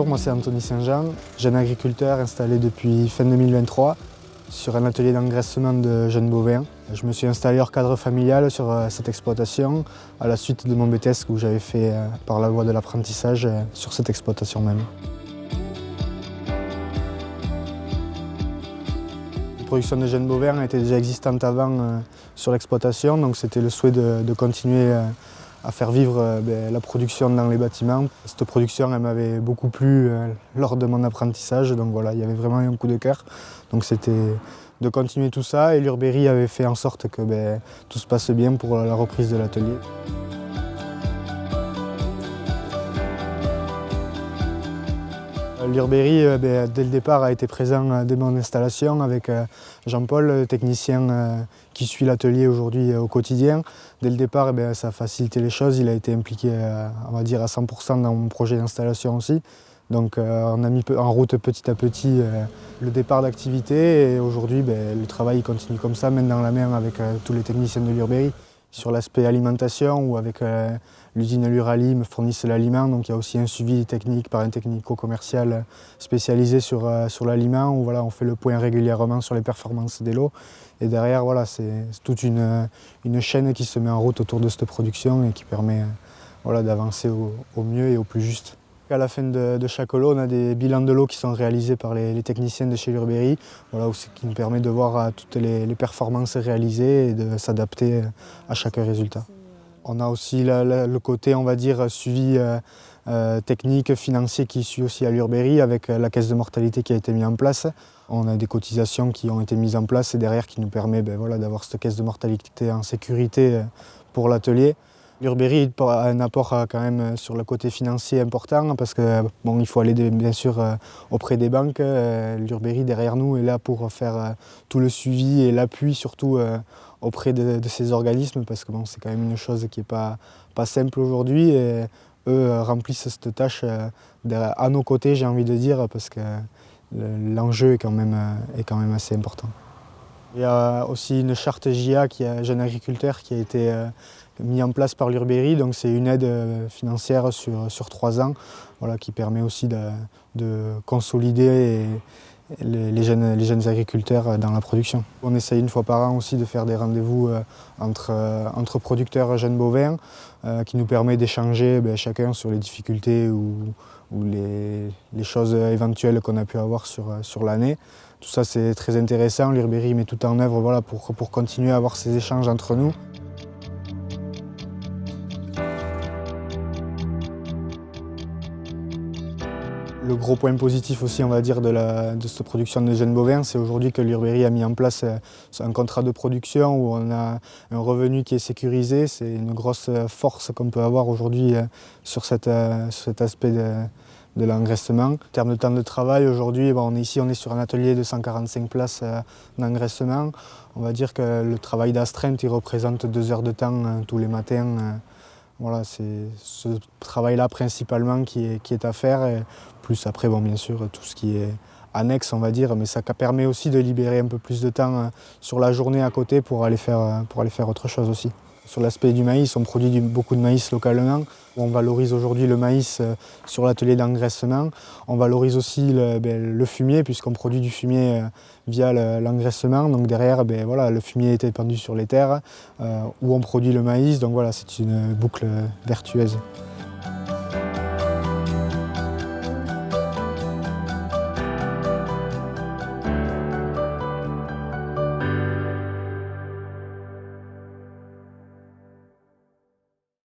Bonjour, moi c'est Anthony Saint-Jean, jeune agriculteur installé depuis fin 2023 sur un atelier d'engraissement de jeunes bovins. Je me suis installé hors cadre familial sur cette exploitation à la suite de mon BTS que j'avais fait par la voie de l'apprentissage sur cette exploitation même. La production de jeunes bovins était déjà existante avant sur l'exploitation, donc c'était le souhait de continuer à faire vivre la production dans les bâtiments. Cette production, elle m'avait beaucoup plu lors de mon apprentissage, donc voilà, il y avait vraiment un coup de cœur. Donc c'était de continuer tout ça et l'Urberie avait fait en sorte que tout se passe bien pour la reprise de l'atelier. L'Urberie, dès le départ, a été présent dès mon installation avec Jean-Paul, le technicien qui suit l'atelier aujourd'hui au quotidien. Dès le départ, ça a facilité les choses. Il a été impliqué, on va dire, à 100% dans mon projet d'installation aussi. Donc on a mis en route petit à petit le départ d'activité et aujourd'hui, le travail continue comme ça, main dans la main avec tous les techniciens de l'Urberie. Sur l'aspect alimentation ou avec l'usine Lurali me fournissent l'aliment, donc il y a aussi un suivi technique par un technico-commercial spécialisé sur l'aliment où voilà, on fait le point régulièrement sur les performances des lots. Et derrière, voilà, c'est toute une chaîne qui se met en route autour de cette production et qui permet voilà, d'avancer au mieux et au plus juste. À la fin de chaque lot, on a des bilans de lots qui sont réalisés par les techniciens de chez l'Urberie, voilà, qui nous permet de voir toutes les performances réalisées et de s'adapter à chaque résultat. On a aussi le côté, on va dire, suivi technique, financier qui suit aussi à l'Urberie avec la caisse de mortalité qui a été mise en place. On a des cotisations qui ont été mises en place et derrière qui nous permet voilà, d'avoir cette caisse de mortalité en sécurité pour l'atelier. L'Urberie a un apport quand même sur le côté financier important parce que il faut aller bien sûr auprès des banques. L'Urberie derrière nous est là pour faire tout le suivi et l'appui surtout auprès de ces organismes parce que c'est quand même une chose qui n'est pas simple aujourd'hui et eux remplissent cette tâche à nos côtés, j'ai envie de dire, parce que l'enjeu est quand même assez important. Il y a aussi une charte JA qui est jeune agriculteur qui a été mise en place par l'Urberie, donc c'est une aide financière sur 3 ans voilà, qui permet aussi de consolider les jeunes agriculteurs dans la production. On essaye une fois par an aussi de faire des rendez-vous entre producteurs jeunes bovins qui nous permet d'échanger chacun sur les difficultés ou les choses éventuelles qu'on a pu avoir sur l'année. Tout ça c'est très intéressant, l'Urberie met tout en œuvre voilà, pour continuer à avoir ces échanges entre nous. Le gros point positif aussi, on va dire, de cette production de jeunes bovins, c'est aujourd'hui que l'Urberie a mis en place un contrat de production où on a un revenu qui est sécurisé. C'est une grosse force qu'on peut avoir aujourd'hui sur cet aspect de l'engraissement. En termes de temps de travail, aujourd'hui, on est sur un atelier de 145 places d'engraissement. On va dire que le travail d'astreinte, il représente 2 heures de temps tous les matins. Voilà, c'est ce travail-là principalement qui est à faire, et plus après, bien sûr, tout ce qui est annexe, on va dire, mais ça permet aussi de libérer un peu plus de temps sur la journée à côté pour aller faire autre chose aussi. Sur l'aspect du maïs, on produit beaucoup de maïs localement. On valorise aujourd'hui le maïs sur l'atelier d'engraissement. On valorise aussi le fumier puisqu'on produit du fumier via l'engraissement. Donc derrière, voilà, le fumier est épandu sur les terres où on produit le maïs. Donc voilà, c'est une boucle vertueuse.